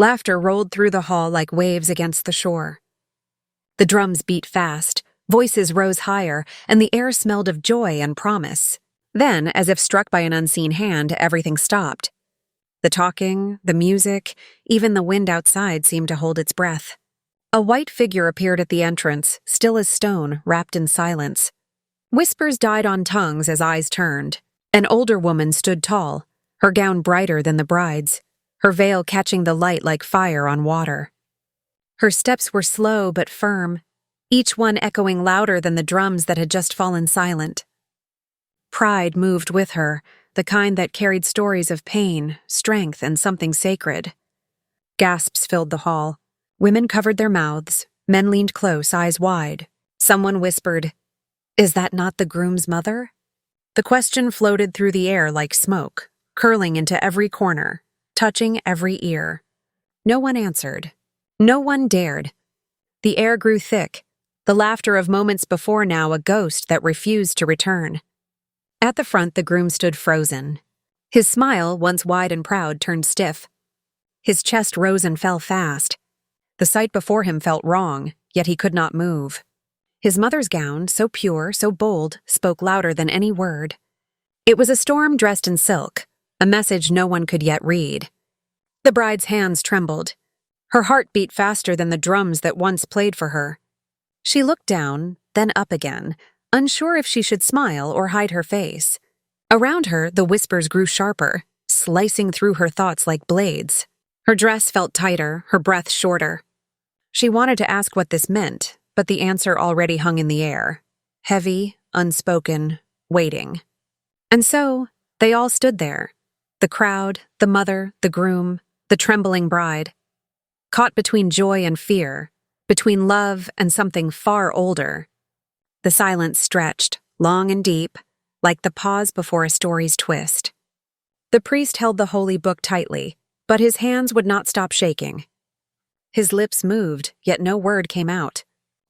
Laughter rolled through the hall like waves against the shore. The drums beat fast, voices rose higher, and the air smelled of joy and promise. Then, as if struck by an unseen hand, everything stopped. The talking, the music, even the wind outside seemed to hold its breath. A white figure appeared at the entrance, still as stone, wrapped in silence. Whispers died on tongues as eyes turned. An older woman stood tall, her gown brighter than the bride's, her veil catching the light like fire on water. Her steps were slow but firm, each one echoing louder than the drums that had just fallen silent. Pride moved with her, the kind that carried stories of pain, strength, and something sacred. Gasps filled the hall. Women covered their mouths, men leaned close, eyes wide. Someone whispered, "Is that not the groom's mother?" The question floated through the air like smoke, curling into every corner, touching every ear. No one answered. No one dared. The air grew thick, the laughter of moments before now a ghost that refused to return. At the front, the groom stood frozen. His smile, once wide and proud, turned stiff. His chest rose and fell fast. The sight before him felt wrong, yet he could not move. His mother's gown, so pure, so bold, spoke louder than any word. It was a storm dressed in silk, a message no one could yet read. The bride's hands trembled. Her heart beat faster than the drums that once played for her. She looked down, then up again, unsure if she should smile or hide her face. Around her, the whispers grew sharper, slicing through her thoughts like blades. Her dress felt tighter, her breath shorter. She wanted to ask what this meant, but the answer already hung in the air, heavy, unspoken, waiting. And so, they all stood there, the crowd, the mother, the groom, the trembling bride, caught between joy and fear, between love and something far older. The silence stretched, long and deep, like the pause before a story's twist. The priest held the holy book tightly, but his hands would not stop shaking. His lips moved, yet no word came out.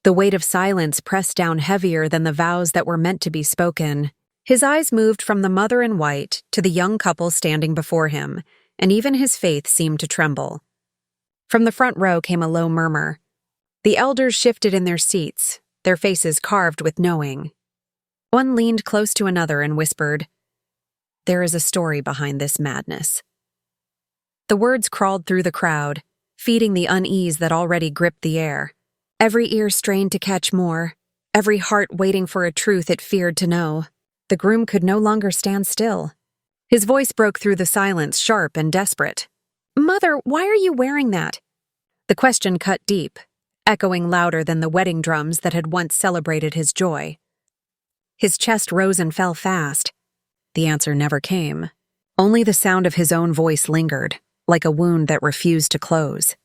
The weight of silence pressed down heavier than the vows that were meant to be spoken. His eyes moved from the mother in white to the young couple standing before him, and even his faith seemed to tremble. From the front row came a low murmur. The elders shifted in their seats, their faces carved with knowing. One leaned close to another and whispered, "There is a story behind this madness." The words crawled through the crowd, feeding the unease that already gripped the air. Every ear strained to catch more, every heart waiting for a truth it feared to know. The groom could no longer stand still. His voice broke through the silence, sharp and desperate. "Mother, why are you wearing that?" The question cut deep, echoing louder than the wedding drums that had once celebrated his joy. His chest rose and fell fast. The answer never came. Only the sound of his own voice lingered, like a wound that refused to close.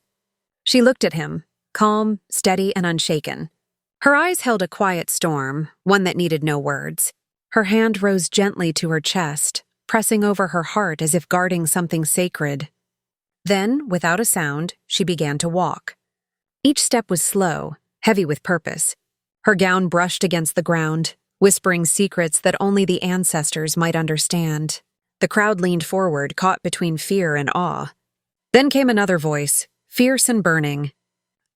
She looked at him, calm, steady, and unshaken. Her eyes held a quiet storm, one that needed no words. Her hand rose gently to her chest, pressing over her heart as if guarding something sacred. Then, without a sound, she began to walk. Each step was slow, heavy with purpose. Her gown brushed against the ground, whispering secrets that only the ancestors might understand. The crowd leaned forward, caught between fear and awe. Then came another voice, fierce and burning.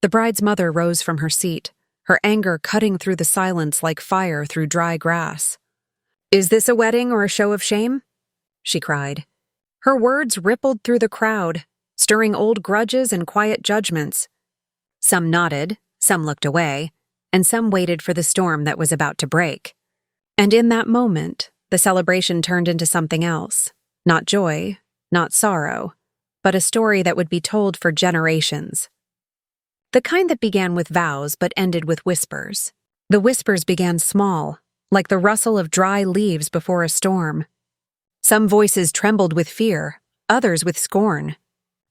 The bride's mother rose from her seat, her anger cutting through the silence like fire through dry grass. "Is this a wedding or a show of shame?" she cried. Her words rippled through the crowd, stirring old grudges and quiet judgments. Some nodded, some looked away, and some waited for the storm that was about to break. And in that moment, the celebration turned into something else. Not joy, not sorrow, but a story that would be told for generations. The kind that began with vows but ended with whispers. The whispers began small, like the rustle of dry leaves before a storm. Some voices trembled with fear, others with scorn.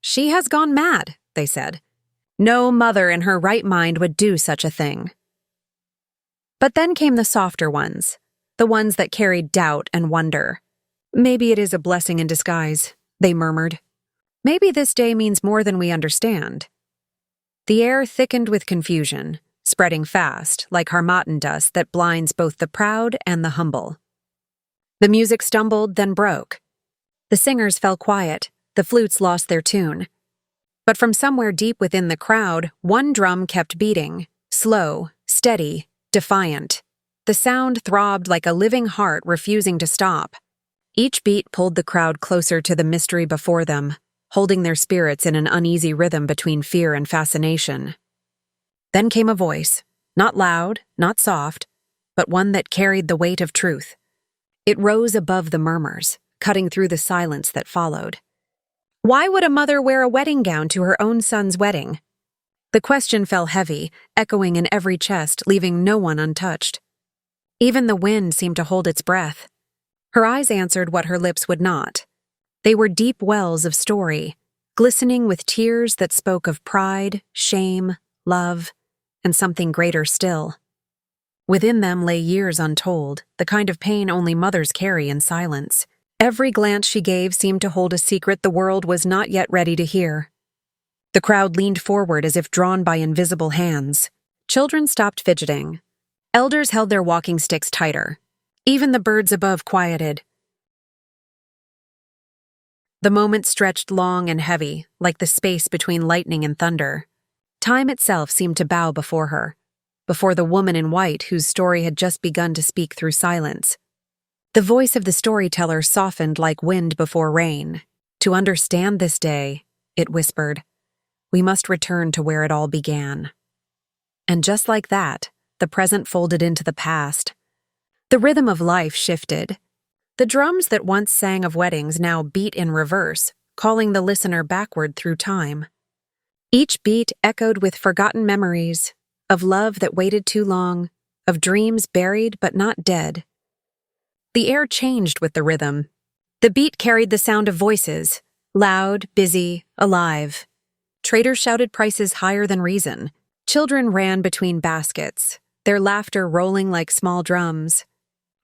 "She has gone mad," they said. "No mother in her right mind would do such a thing." But then came the softer ones, the ones that carried doubt and wonder. "Maybe it is a blessing in disguise," they murmured. "Maybe this day means more than we understand." The air thickened with confusion, spreading fast, like harmattan dust that blinds both the proud and the humble. The music stumbled, then broke. The singers fell quiet, the flutes lost their tune. But from somewhere deep within the crowd, one drum kept beating, slow, steady, defiant. The sound throbbed like a living heart refusing to stop. Each beat pulled the crowd closer to the mystery before them, holding their spirits in an uneasy rhythm between fear and fascination. Then came a voice, not loud, not soft, but one that carried the weight of truth. It rose above the murmurs, cutting through the silence that followed. Why would a mother wear a wedding gown to her own son's wedding? The question fell heavy, echoing in every chest, leaving no one untouched. Even the wind seemed to hold its breath. Her eyes answered what her lips would not. They were deep wells of story, glistening with tears that spoke of pride, shame, love, and something greater still. Within them lay years untold, the kind of pain only mothers carry in silence. Every glance she gave seemed to hold a secret the world was not yet ready to hear. The crowd leaned forward as if drawn by invisible hands. Children stopped fidgeting. Elders held their walking sticks tighter. Even the birds above quieted. The moment stretched long and heavy, like the space between lightning and thunder. Time itself seemed to bow before her, before the woman in white whose story had just begun to speak through silence. The voice of the storyteller softened like wind before rain. To understand this day, it whispered, we must return to where it all began. And just like that, the present folded into the past. The rhythm of life shifted. The drums that once sang of weddings now beat in reverse, calling the listener backward through time. Each beat echoed with forgotten memories, of love that waited too long, of dreams buried but not dead. The air changed with the rhythm. The beat carried the sound of voices, loud, busy, alive. Traders shouted prices higher than reason. Children ran between baskets, their laughter rolling like small drums.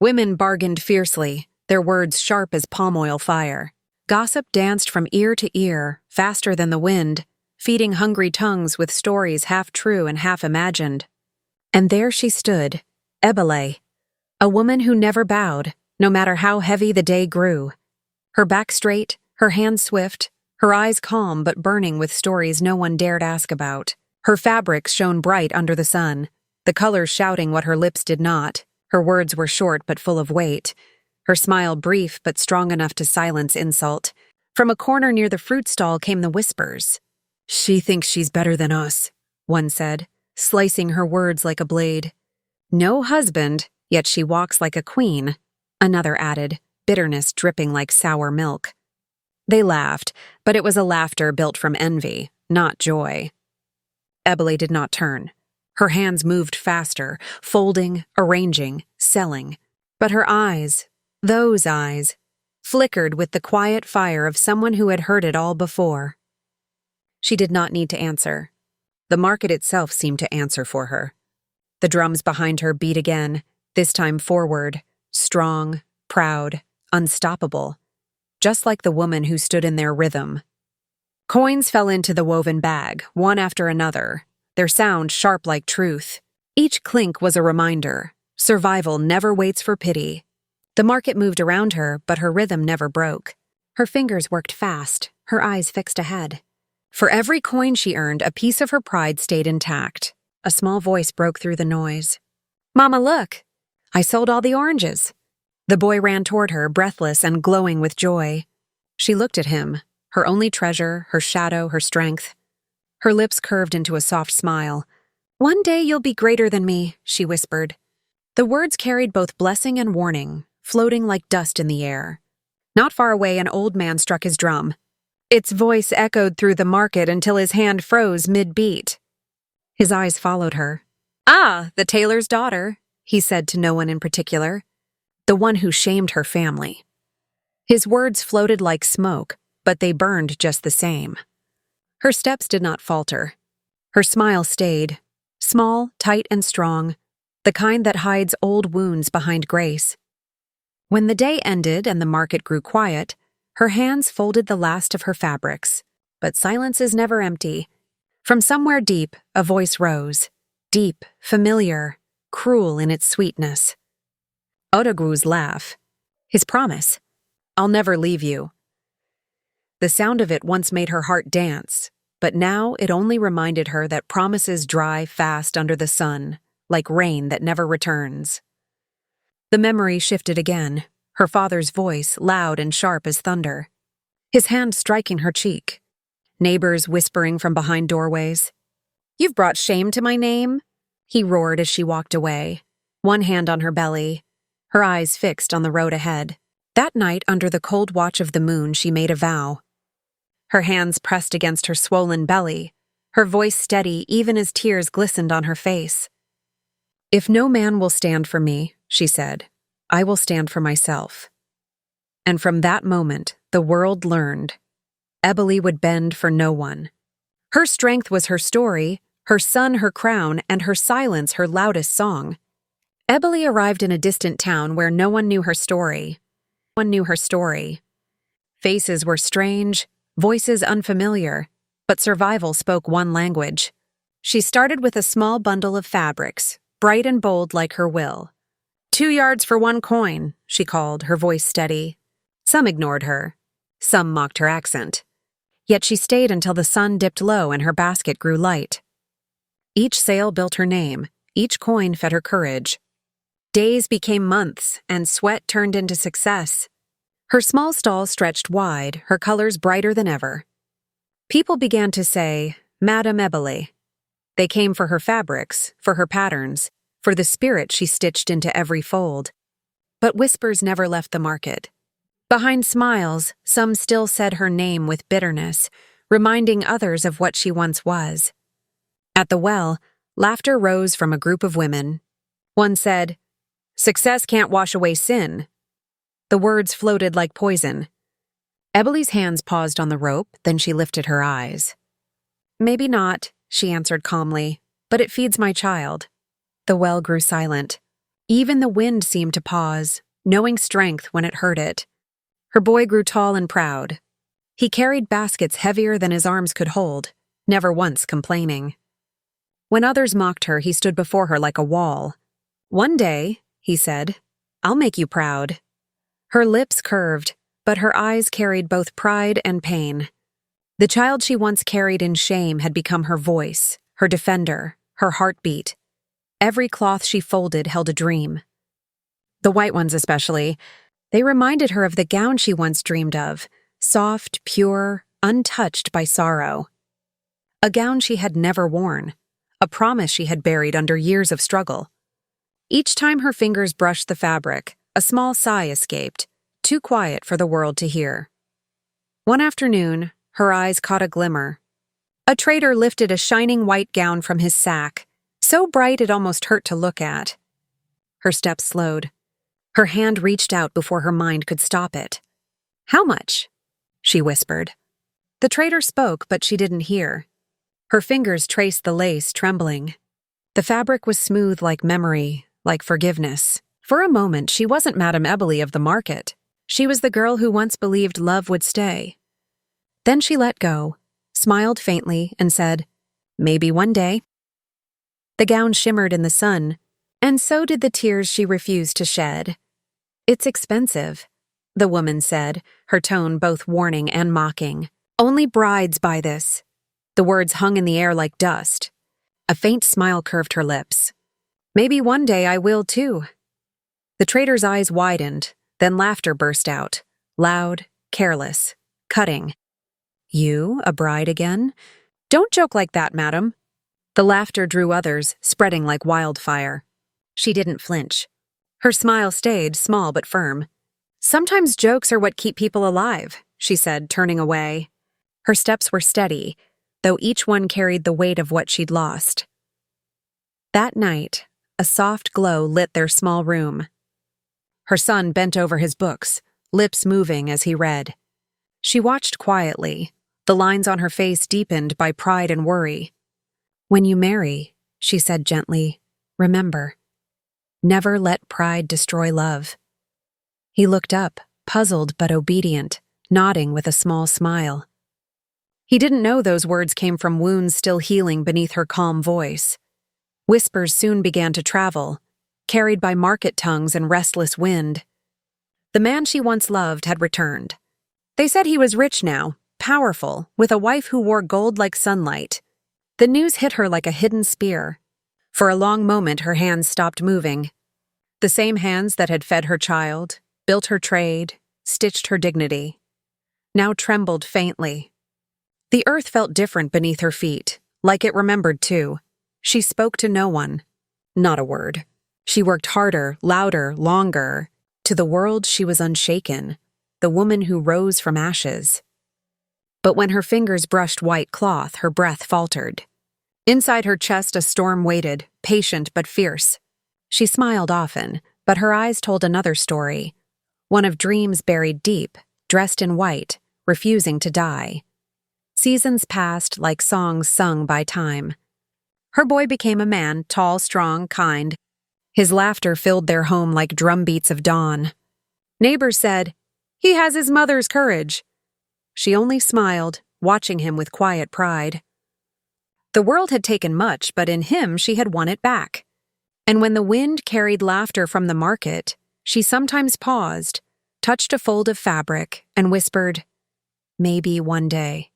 Women bargained fiercely, their words sharp as palm oil fire. Gossip danced from ear to ear, faster than the wind, feeding hungry tongues with stories half true and half imagined. And there she stood, Ebele, a woman who never bowed, no matter how heavy the day grew. Her back straight, her hands swift, her eyes calm but burning with stories no one dared ask about. Her fabrics shone bright under the sun, the colors shouting what her lips did not. Her words were short but full of weight, her smile brief but strong enough to silence insult. From a corner near the fruit stall came the whispers. She thinks she's better than us, one said, slicing her words like a blade. No husband, yet she walks like a queen, another added, bitterness dripping like sour milk. They laughed, but it was a laughter built from envy, not joy. Ebele did not turn. Her hands moved faster, folding, arranging, selling. But her eyes, those eyes, flickered with the quiet fire of someone who had heard it all before. She did not need to answer. The market itself seemed to answer for her. The drums behind her beat again, this time forward, strong, proud, unstoppable, just like the woman who stood in their rhythm. Coins fell into the woven bag, one after another, their sound sharp like truth. Each clink was a reminder. Survival never waits for pity. The market moved around her, but her rhythm never broke. Her fingers worked fast, her eyes fixed ahead. For every coin she earned, a piece of her pride stayed intact. A small voice broke through the noise. Mama, look! I sold all the oranges. The boy ran toward her, breathless and glowing with joy. She looked at him, her only treasure, her shadow, her strength. Her lips curved into a soft smile. One day you'll be greater than me, she whispered. The words carried both blessing and warning, floating like dust in the air. Not far away, an old man struck his drum. Its voice echoed through the market until his hand froze mid-beat. His eyes followed her. Ah, the tailor's daughter, he said to no one in particular. The one who shamed her family. His words floated like smoke, but they burned just the same. Her steps did not falter. Her smile stayed, small, tight, and strong, the kind that hides old wounds behind grace. When the day ended and the market grew quiet, her hands folded the last of her fabrics. But silence is never empty. From somewhere deep, a voice rose, deep, familiar, cruel in its sweetness. Odogwu's laugh. His promise. I'll never leave you. The sound of it once made her heart dance, but now it only reminded her that promises dry fast under the sun, like rain that never returns. The memory shifted again, her father's voice loud and sharp as thunder, his hand striking her cheek, neighbors whispering from behind doorways. "You've brought shame to my name," he roared as she walked away, one hand on her belly, her eyes fixed on the road ahead. That night, under the cold watch of the moon, she made a vow. Her hands pressed against her swollen belly, her voice steady even as tears glistened on her face. "If no man will stand for me," she said, "I will stand for myself." And from that moment, the world learned. Eboli would bend for no one. Her strength was her story, her son her crown, and her silence her loudest song. Eboli arrived in a distant town where no one knew her story. Faces were strange, voices unfamiliar, but survival spoke one language. She started with a small bundle of fabrics, bright and bold like her will. 2 yards for 1 coin, she called, her voice steady. Some ignored her. Some mocked her accent. Yet she stayed until the sun dipped low and her basket grew light. Each sale built her name, each coin fed her courage. Days became months, and sweat turned into success. Her small stall stretched wide, her colors brighter than ever. People began to say, "Madame Eboli." They came for her fabrics, for her patterns, for the spirit she stitched into every fold. But whispers never left the market. Behind smiles, some still said her name with bitterness, reminding others of what she once was. At the well, laughter rose from a group of women. One said, "Success can't wash away sin." The words floated like poison. Eboli's hands paused on the rope, then she lifted her eyes. "Maybe not," she answered calmly, "but it feeds my child." The well grew silent. Even the wind seemed to pause, knowing strength when it heard it. Her boy grew tall and proud. He carried baskets heavier than his arms could hold, never once complaining. When others mocked her, he stood before her like a wall. "One day," he said, "I'll make you proud." Her lips curved, but her eyes carried both pride and pain. The child she once carried in shame had become her voice, her defender, her heartbeat. Every cloth she folded held a dream. The white ones especially. They reminded her of the gown she once dreamed of, soft, pure, untouched by sorrow. A gown she had never worn, a promise she had buried under years of struggle. Each time her fingers brushed the fabric, a small sigh escaped, too quiet for the world to hear. One afternoon, her eyes caught a glimmer. A trader lifted a shining white gown from his sack, so bright it almost hurt to look at. Her steps slowed. Her hand reached out before her mind could stop it. "How much?" she whispered. The trader spoke, but she didn't hear. Her fingers traced the lace, trembling. The fabric was smooth like memory, like forgiveness. For a moment, she wasn't Madame Eboli of the market. She was the girl who once believed love would stay. Then she let go, smiled faintly, and said, "Maybe one day." The gown shimmered in the sun, and so did the tears she refused to shed. "It's expensive," the woman said, her tone both warning and mocking. "Only brides buy this." The words hung in the air like dust. A faint smile curved her lips. "Maybe one day I will too." The trader's eyes widened, then laughter burst out, loud, careless, cutting. "You, a bride again? Don't joke like that, madam." The laughter drew others, spreading like wildfire. She didn't flinch. Her smile stayed, small but firm. "Sometimes jokes are what keep people alive," she said, turning away. Her steps were steady, though each one carried the weight of what she'd lost. That night, a soft glow lit their small room. Her son bent over his books, lips moving as he read. She watched quietly, the lines on her face deepened by pride and worry. "When you marry," she said gently, "remember, never let pride destroy love." He looked up, puzzled but obedient, nodding with a small smile. He didn't know those words came from wounds still healing beneath her calm voice. Whispers soon began to travel, carried by market tongues and restless wind. The man she once loved had returned. They said he was rich now, powerful, with a wife who wore gold like sunlight. The news hit her like a hidden spear. For a long moment, her hands stopped moving. The same hands that had fed her child, built her trade, stitched her dignity, now trembled faintly. The earth felt different beneath her feet, like it remembered too. She spoke to no one. Not a word. She worked harder, louder, longer. To the world she was unshaken, the woman who rose from ashes. But when her fingers brushed white cloth, her breath faltered. Inside her chest a storm waited, patient but fierce. She smiled often, but her eyes told another story, one of dreams buried deep, dressed in white, refusing to die. Seasons passed like songs sung by time. Her boy became a man, tall, strong, kind. His laughter filled their home like drumbeats of dawn. Neighbors said, "He has his mother's courage." She only smiled, watching him with quiet pride. The world had taken much, but in him she had won it back. And when the wind carried laughter from the market, she sometimes paused, touched a fold of fabric, and whispered, "Maybe one day."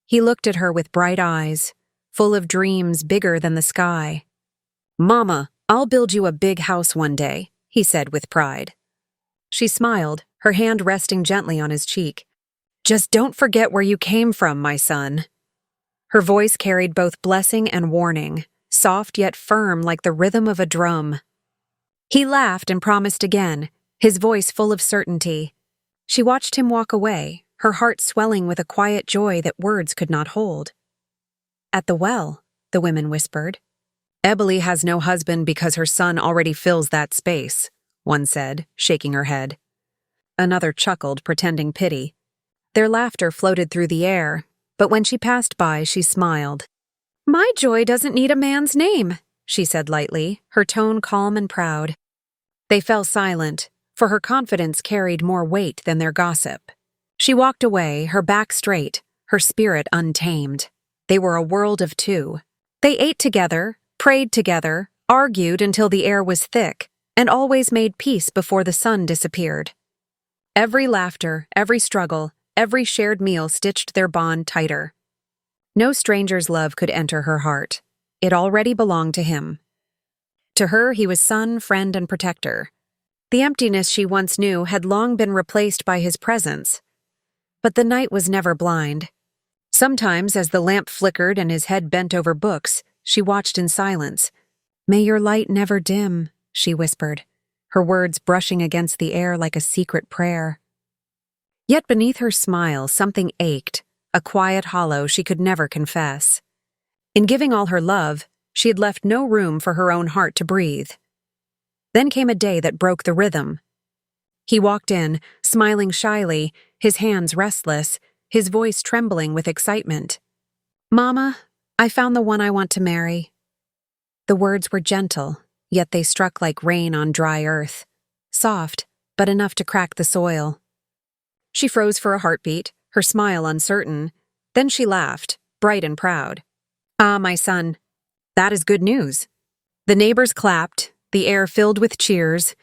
He looked at her with bright eyes, full of dreams bigger than the sky. "Mama, I'll build you a big house one day," he said with pride. She smiled, her hand resting gently on his cheek. "Just don't forget where you came from, my son." Her voice carried both blessing and warning, soft yet firm like the rhythm of a drum. He laughed and promised again, his voice full of certainty. She watched him walk away, her heart swelling with a quiet joy that words could not hold. "At the well," the women whispered. "Ebony has no husband because her son already fills that space," one said, shaking her head. Another chuckled, pretending pity. Their laughter floated through the air, but when she passed by, she smiled. "My joy doesn't need a man's name," she said lightly, her tone calm and proud. They fell silent, for her confidence carried more weight than their gossip. She walked away, her back straight, her spirit untamed. They were a world of two. They ate together, prayed together, argued until the air was thick, and always made peace before the sun disappeared. Every laughter, every struggle, every shared meal stitched their bond tighter. No stranger's love could enter her heart. It already belonged to him. To her, he was son, friend, and protector. The emptiness she once knew had long been replaced by his presence. But the night was never blind. Sometimes, as the lamp flickered and his head bent over books, she watched in silence. "May your light never dim," she whispered, her words brushing against the air like a secret prayer. Yet beneath her smile, something ached, a quiet hollow she could never confess. In giving all her love, she had left no room for her own heart to breathe. Then came a day that broke the rhythm. He walked in, smiling shyly, his hands restless, his voice trembling with excitement. "Mama, I found the one I want to marry." The words were gentle, yet they struck like rain on dry earth, soft, but enough to crack the soil. She froze for a heartbeat, her smile uncertain. Then she laughed, bright and proud. "Ah, my son, that is good news." The neighbors clapped, the air filled with cheers,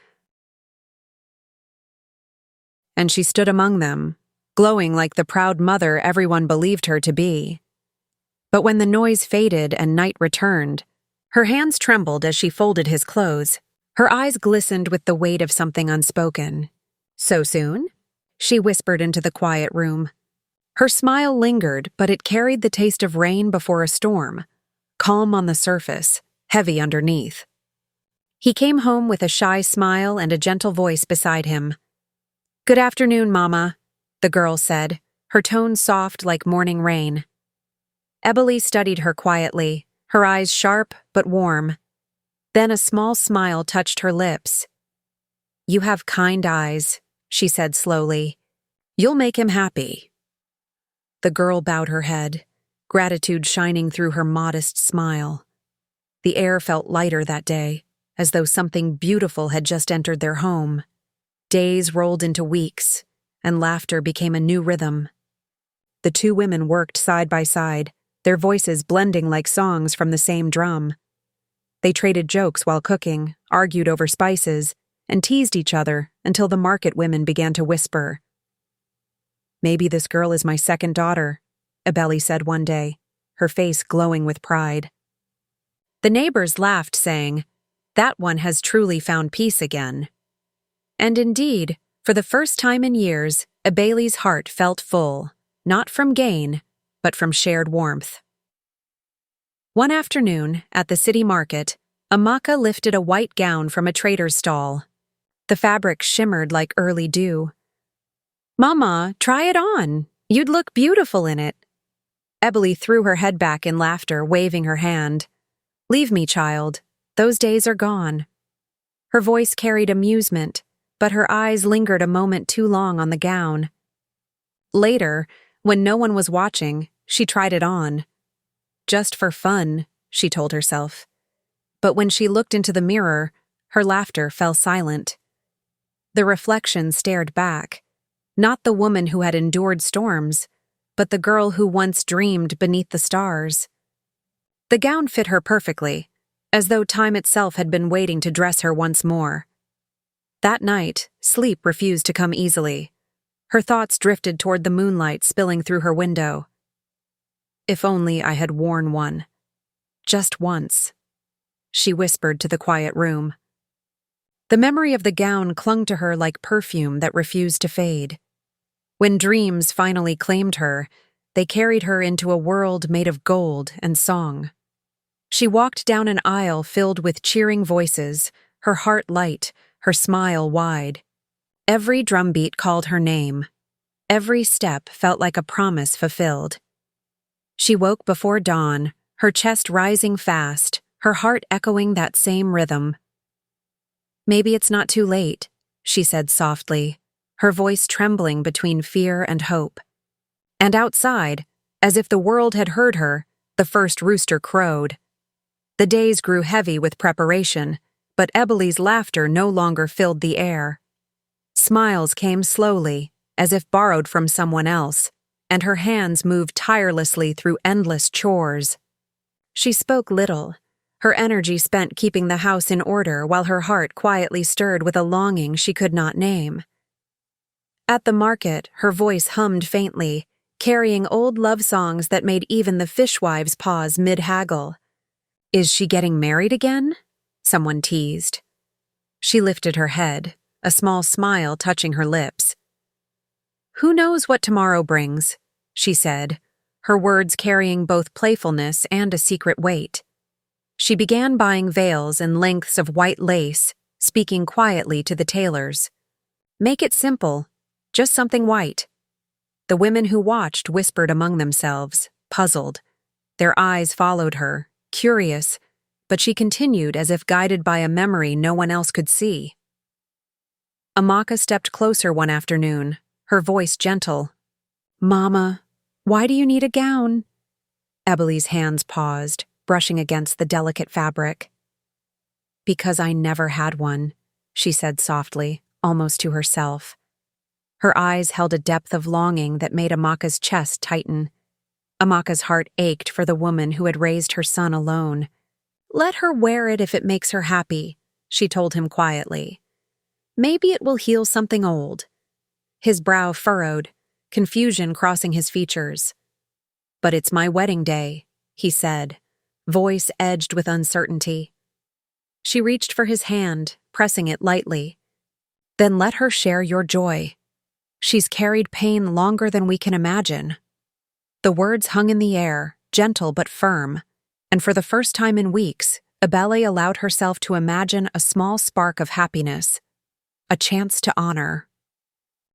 and she stood among them, glowing like the proud mother everyone believed her to be. But when the noise faded and night returned, her hands trembled as she folded his clothes. Her eyes glistened with the weight of something unspoken. "So soon?" she whispered into the quiet room. Her smile lingered, but it carried the taste of rain before a storm, calm on the surface, heavy underneath. He came home with a shy smile and a gentle voice beside him. "Good afternoon, Mama," the girl said, her tone soft like morning rain. Ebony studied her quietly, her eyes sharp but warm. Then a small smile touched her lips. "You have kind eyes," she said slowly. "You'll make him happy." The girl bowed her head, gratitude shining through her modest smile. The air felt lighter that day, as though something beautiful had just entered their home. Days rolled into weeks, and laughter became a new rhythm. The two women worked side by side, their voices blending like songs from the same drum. They traded jokes while cooking, argued over spices, and teased each other until the market women began to whisper. Maybe this girl is my second daughter, Ebeli said one day, her face glowing with pride. The neighbors laughed, saying, "That one has truly found peace again." And indeed, for the first time in years, Ebeli's heart felt full, not from gain, but from shared warmth. One afternoon, at the city market, Amaka lifted a white gown from a trader's stall. The fabric shimmered like early dew. "Mama, try it on. You'd look beautiful in it." Ebeli threw her head back in laughter, waving her hand. "Leave me, child. Those days are gone." Her voice carried amusement, but her eyes lingered a moment too long on the gown. Later, when no one was watching, she tried it on. Just for fun, she told herself. But when she looked into the mirror, her laughter fell silent. The reflection stared back, not the woman who had endured storms, but the girl who once dreamed beneath the stars. The gown fit her perfectly, as though time itself had been waiting to dress her once more. That night, sleep refused to come easily. Her thoughts drifted toward the moonlight spilling through her window. "If only I had worn one. Just once," she whispered to the quiet room. The memory of the gown clung to her like perfume that refused to fade. When dreams finally claimed her, they carried her into a world made of gold and song. She walked down an aisle filled with cheering voices, her heart light, her smile wide. Every drumbeat called her name. Every step felt like a promise fulfilled. She woke before dawn, her chest rising fast, her heart echoing that same rhythm. "Maybe it's not too late," she said softly, her voice trembling between fear and hope. And outside, as if the world had heard her, the first rooster crowed. The days grew heavy with preparation, but Ebeli's laughter no longer filled the air. Smiles came slowly, as if borrowed from someone else, and her hands moved tirelessly through endless chores. She spoke little, her energy spent keeping the house in order while her heart quietly stirred with a longing she could not name. At the market, her voice hummed faintly, carrying old love songs that made even the fishwives pause mid-haggle. "Is she getting married again?" someone teased. She lifted her head, a small smile touching her lips. "Who knows what tomorrow brings?" she said, her words carrying both playfulness and a secret weight. She began buying veils and lengths of white lace, speaking quietly to the tailors. "Make it simple, just something white." The women who watched whispered among themselves, puzzled. Their eyes followed her, curious, but she continued as if guided by a memory no one else could see. Amaka stepped closer one afternoon, her voice gentle. "Mama, why do you need a gown?" Ebeli's hands paused, brushing against the delicate fabric. "Because I never had one," she said softly, almost to herself. Her eyes held a depth of longing that made Amaka's chest tighten. Amaka's heart ached for the woman who had raised her son alone. "Let her wear it if it makes her happy," she told him quietly. "Maybe it will heal something old." His brow furrowed, confusion crossing his features. "But it's my wedding day," he said, voice edged with uncertainty. She reached for his hand, pressing it lightly. "Then let her share your joy. She's carried pain longer than we can imagine." The words hung in the air, gentle but firm, and for the first time in weeks, Ebeli allowed herself to imagine a small spark of happiness, a chance to honor.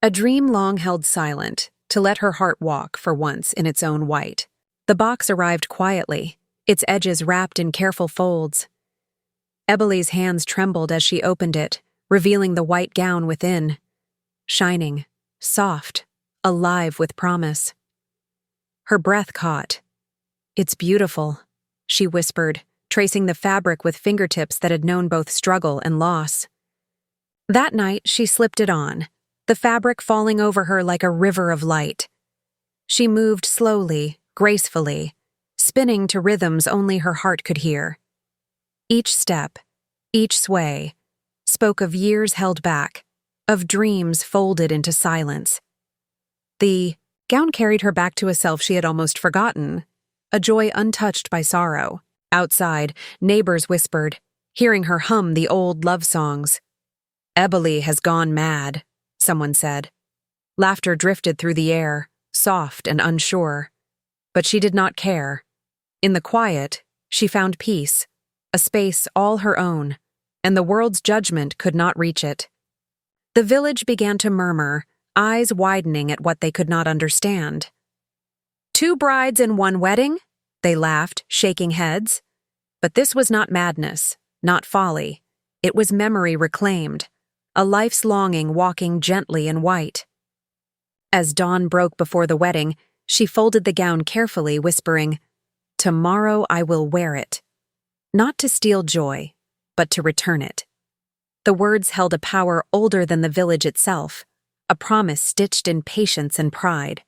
A dream long held silent, to let her heart walk for once in its own white. The box arrived quietly, its edges wrapped in careful folds. Ebeli's hands trembled as she opened it, revealing the white gown within. Shining, soft, alive with promise. Her breath caught. "It's beautiful," she whispered, tracing the fabric with fingertips that had known both struggle and loss. That night, she slipped it on, the fabric falling over her like a river of light. She moved slowly, gracefully, spinning to rhythms only her heart could hear. Each step, each sway, spoke of years held back, of dreams folded into silence. The gown carried her back to a self she had almost forgotten, a joy untouched by sorrow. Outside, neighbors whispered, hearing her hum the old love songs. "Eboli has gone mad," someone said. Laughter drifted through the air, soft and unsure. But she did not care. In the quiet, she found peace, a space all her own, and the world's judgment could not reach it. The village began to murmur, eyes widening at what they could not understand. "Two brides in one wedding?" They laughed, shaking heads. But this was not madness, not folly. It was memory reclaimed, a life's longing walking gently in white. As dawn broke before the wedding, she folded the gown carefully, whispering, "Tomorrow I will wear it." Not to steal joy, but to return it. The words held a power older than the village itself, a promise stitched in patience and pride.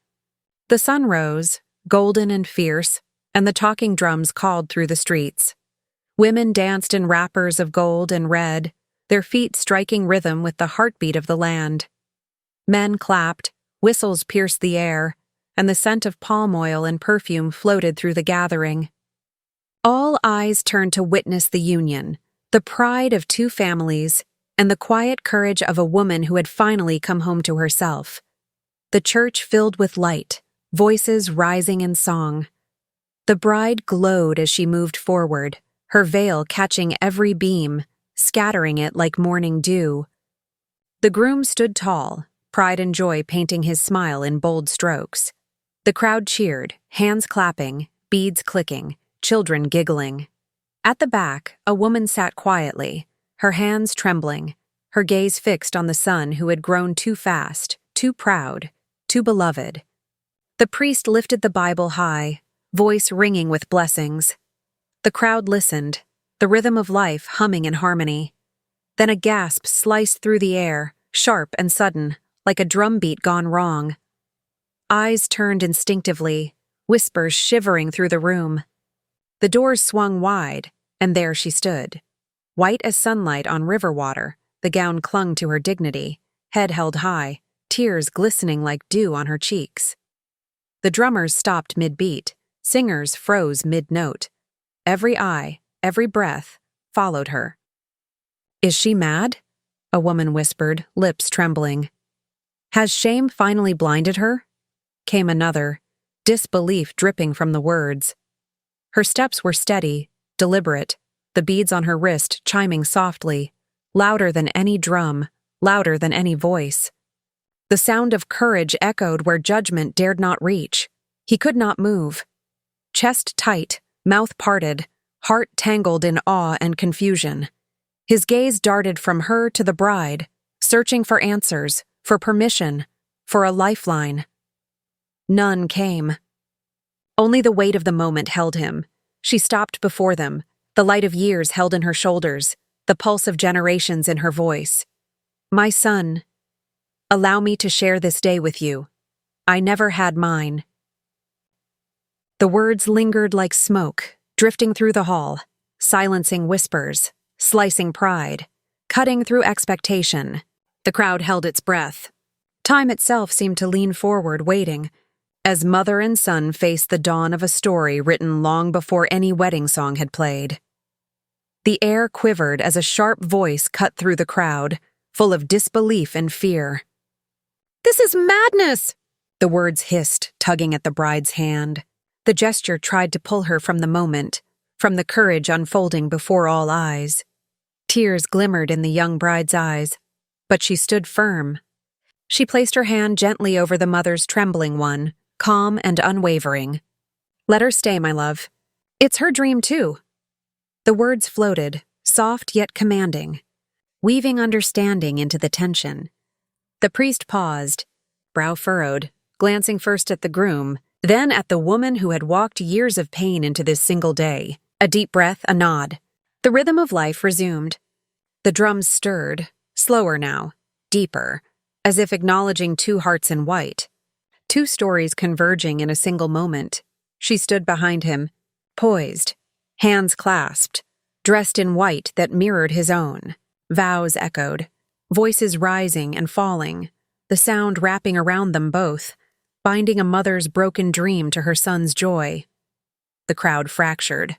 The sun rose, golden and fierce, and the talking drums called through the streets. Women danced in wrappers of gold and red, their feet striking rhythm with the heartbeat of the land. Men clapped, whistles pierced the air, and the scent of palm oil and perfume floated through the gathering. All eyes turned to witness the union, the pride of two families, and the quiet courage of a woman who had finally come home to herself. The church filled with light, voices rising in song. The bride glowed as she moved forward, her veil catching every beam, scattering it like morning dew. The groom stood tall, pride and joy painting his smile in bold strokes. The crowd cheered, hands clapping, beads clicking, children giggling. At the back, a woman sat quietly, her hands trembling, her gaze fixed on the son who had grown too fast, too proud, too beloved. The priest lifted the Bible high, voice ringing with blessings. The crowd listened, the rhythm of life humming in harmony. Then a gasp sliced through the air, sharp and sudden, like a drumbeat gone wrong. Eyes turned instinctively, whispers shivering through the room. The doors swung wide, and there she stood. White as sunlight on river water, the gown clung to her dignity, head held high, tears glistening like dew on her cheeks. The drummers stopped mid-beat, singers froze mid-note. Every eye, every breath, followed her. "Is she mad?" a woman whispered, lips trembling. "Has shame finally blinded her?" Came another, disbelief dripping from the words. Her steps were steady, deliberate, the beads on her wrist chiming softly, louder than any drum, louder than any voice. The sound of courage echoed where judgment dared not reach. He could not move. Chest tight, mouth parted, heart tangled in awe and confusion. His gaze darted from her to the bride, searching for answers, for permission, for a lifeline. None came. Only the weight of the moment held him. She stopped before them, the light of years held in her shoulders, the pulse of generations in her voice. "My son, allow me to share this day with you. I never had mine." The words lingered like smoke, drifting through the hall, silencing whispers, slicing pride, cutting through expectation. The crowd held its breath. Time itself seemed to lean forward, waiting, as mother and son faced the dawn of a story written long before any wedding song had played. The air quivered as a sharp voice cut through the crowd, full of disbelief and fear. "This is madness!" The words hissed, tugging at the bride's hand. The gesture tried to pull her from the moment, from the courage unfolding before all eyes. Tears glimmered in the young bride's eyes, but she stood firm. She placed her hand gently over the mother's trembling one, calm and unwavering. "Let her stay, my love. It's her dream, too." The words floated, soft yet commanding, weaving understanding into the tension. The priest paused, brow furrowed, glancing first at the groom, then at the woman who had walked years of pain into this single day. A deep breath, a nod. The rhythm of life resumed. The drums stirred, slower now, deeper, as if acknowledging two hearts in white. Two stories converging in a single moment. She stood behind him, poised, hands clasped, dressed in white that mirrored his own. Vows echoed, voices rising and falling, the sound wrapping around them both, binding a mother's broken dream to her son's joy. The crowd fractured.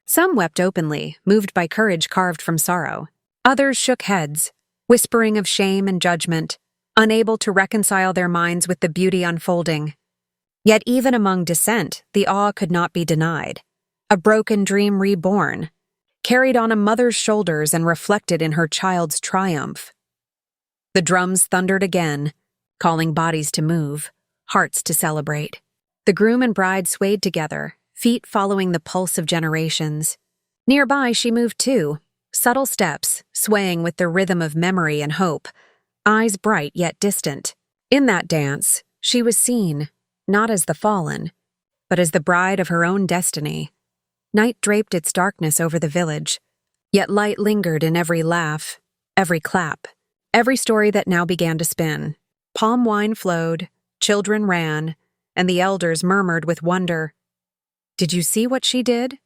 Some wept openly, moved by courage carved from sorrow. Others shook heads, whispering of shame and judgment, unable to reconcile their minds with the beauty unfolding. Yet even among dissent, the awe could not be denied. A broken dream reborn, carried on a mother's shoulders and reflected in her child's triumph. The drums thundered again, calling bodies to move, hearts to celebrate. The groom and bride swayed together, feet following the pulse of generations. Nearby she moved too, subtle steps, swaying with the rhythm of memory and hope, eyes bright yet distant. In that dance, she was seen, not as the fallen, but as the bride of her own destiny. Night draped its darkness over the village, yet light lingered in every laugh, every clap, every story that now began to spin. Palm wine flowed, children ran, and the elders murmured with wonder. "Did you see what she did?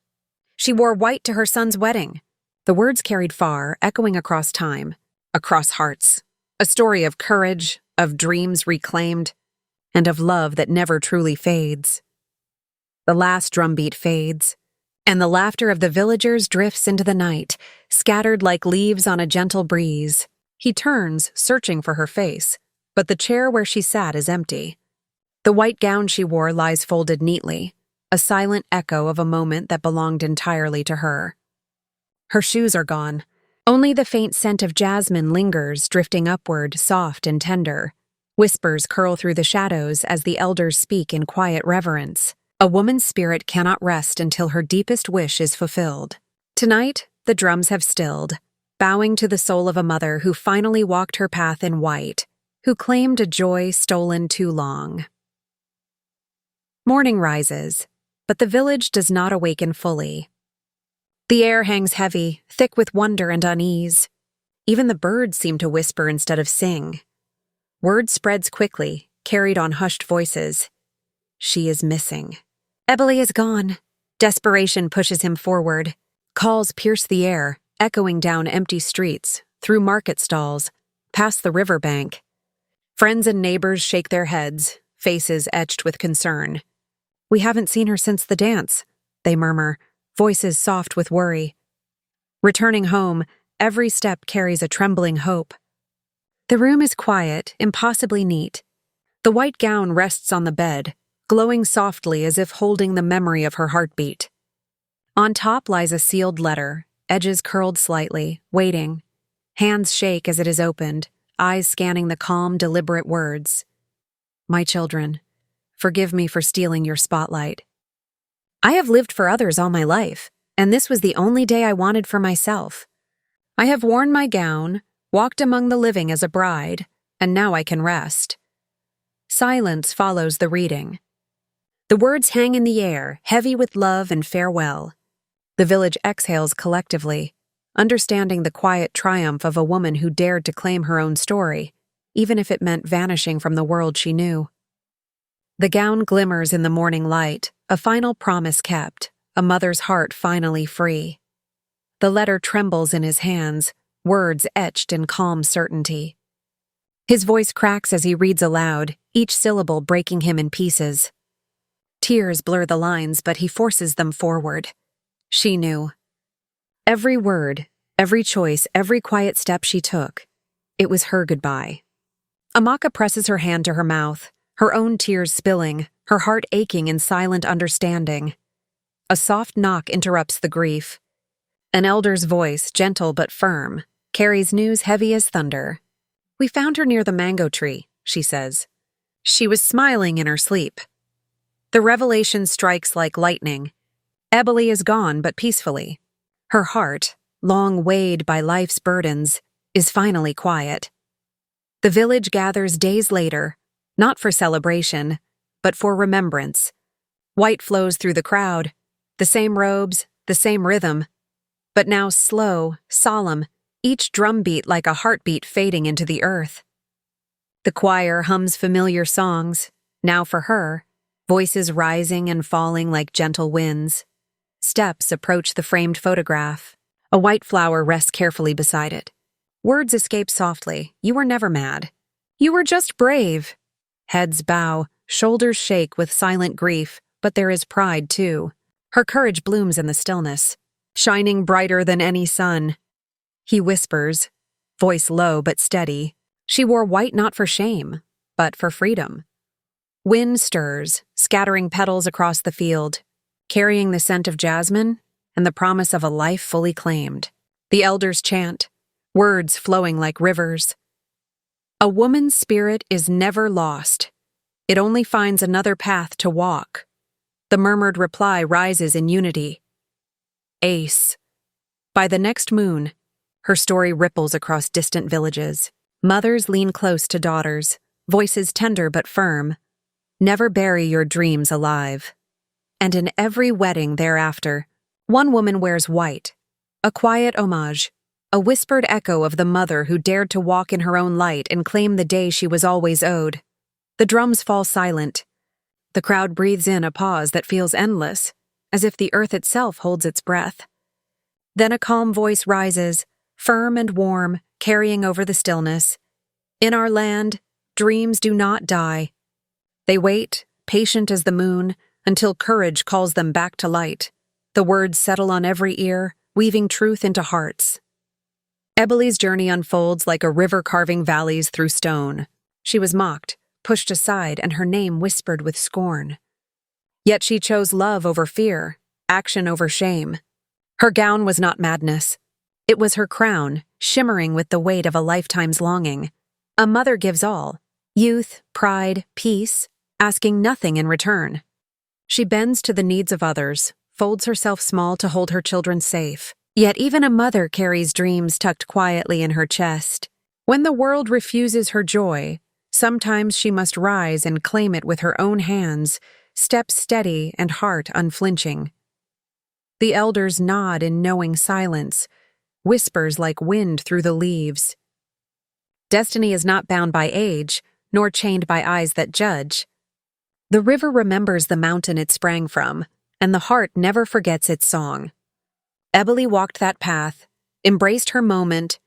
She wore white to her son's wedding." The words carried far, echoing across time, across hearts. A story of courage, of dreams reclaimed, and of love that never truly fades. The last drumbeat fades, and the laughter of the villagers drifts into the night, scattered like leaves on a gentle breeze. He turns, searching for her face, but the chair where she sat is empty. The white gown she wore lies folded neatly, a silent echo of a moment that belonged entirely to her. Her shoes are gone. Only the faint scent of jasmine lingers, drifting upward, soft and tender. Whispers curl through the shadows as the elders speak in quiet reverence. A woman's spirit cannot rest until her deepest wish is fulfilled. Tonight, the drums have stilled, bowing to the soul of a mother who finally walked her path in white, who claimed a joy stolen too long. Morning rises, but the village does not awaken fully. The air hangs heavy, thick with wonder and unease. Even the birds seem to whisper instead of sing. Word spreads quickly, carried on hushed voices. She is missing. Eboli is gone. Desperation pushes him forward. Calls pierce the air, echoing down empty streets, through market stalls, past the riverbank. Friends and neighbors shake their heads, faces etched with concern. "We haven't seen her since the dance," they murmur, voices soft with worry. Returning home, every step carries a trembling hope. The room is quiet, impossibly neat. The white gown rests on the bed, glowing softly as if holding the memory of her heartbeat. On top lies a sealed letter, edges curled slightly, waiting. Hands shake as it is opened, eyes scanning the calm, deliberate words. "My children, forgive me for stealing your spotlight. I have lived for others all my life, and this was the only day I wanted for myself. I have worn my gown, walked among the living as a bride, and now I can rest." Silence follows the reading. The words hang in the air, heavy with love and farewell. The village exhales collectively, understanding the quiet triumph of a woman who dared to claim her own story, even if it meant vanishing from the world she knew. The gown glimmers in the morning light, a final promise kept, a mother's heart finally free. The letter trembles in his hands, words etched in calm certainty. His voice cracks as he reads aloud, each syllable breaking him in pieces. Tears blur the lines, but he forces them forward. She knew. Every word, every choice, every quiet step she took, it was her goodbye. Amaka presses her hand to her mouth, her own tears spilling, her heart aching in silent understanding. A soft knock interrupts the grief. An elder's voice, gentle but firm, carries news heavy as thunder. "We found her near the mango tree," she says. She was smiling in her sleep. The revelation strikes like lightning. Eboli is gone, but peacefully. Her heart, long weighed by life's burdens, is finally quiet. The village gathers days later, not for celebration, but for remembrance. White flows through the crowd, the same robes, the same rhythm, but now slow, solemn, each drumbeat like a heartbeat fading into the earth. The choir hums familiar songs, now for her, voices rising and falling like gentle winds. Steps approach the framed photograph. A white flower rests carefully beside it. Words escape softly. "You were never mad. You were just brave." Heads bow, shoulders shake with silent grief, but there is pride too. Her courage blooms in the stillness, shining brighter than any sun. He whispers, voice low but steady. She wore white not for shame, but for freedom. Wind stirs, scattering petals across the field, carrying the scent of jasmine and the promise of a life fully claimed. The elders chant, words flowing like rivers. A woman's spirit is never lost. It only finds another path to walk. The murmured reply rises in unity. Ace. By the next moon, her story ripples across distant villages. Mothers lean close to daughters, voices tender but firm. Never bury your dreams alive. And in every wedding thereafter, one woman wears white, a quiet homage, a whispered echo of the mother who dared to walk in her own light and claim the day she was always owed. The drums fall silent. The crowd breathes in a pause that feels endless, as if the earth itself holds its breath. Then a calm voice rises, firm and warm, carrying over the stillness. In our land, dreams do not die. They wait, patient as the moon, until courage calls them back to light. The words settle on every ear, weaving truth into hearts. Ebeli's journey unfolds like a river carving valleys through stone. She was mocked, pushed aside, and her name whispered with scorn. Yet she chose love over fear, action over shame. Her gown was not madness. It was her crown, shimmering with the weight of a lifetime's longing. A mother gives all, youth, pride, peace, asking nothing in return. She bends to the needs of others, folds herself small to hold her children safe. Yet even a mother carries dreams tucked quietly in her chest. When the world refuses her joy, sometimes she must rise and claim it with her own hands, step steady and heart unflinching. The elders nod in knowing silence, whispers like wind through the leaves. Destiny is not bound by age, nor chained by eyes that judge. The river remembers the mountain it sprang from, and the heart never forgets its song. Ebeli walked that path, embraced her moment,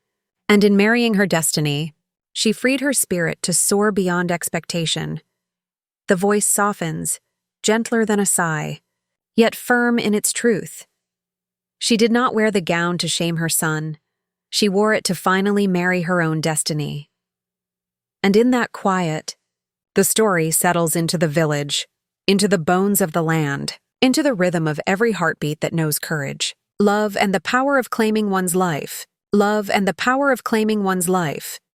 and in marrying her destiny, she freed her spirit to soar beyond expectation. The voice softens, gentler than a sigh, yet firm in its truth. She did not wear the gown to shame her son. She wore it to finally marry her own destiny. And in that quiet, the story settles into the village, into the bones of the land, into the rhythm of every heartbeat that knows courage. Love and the power of claiming one's life. Love and the power of claiming one's life.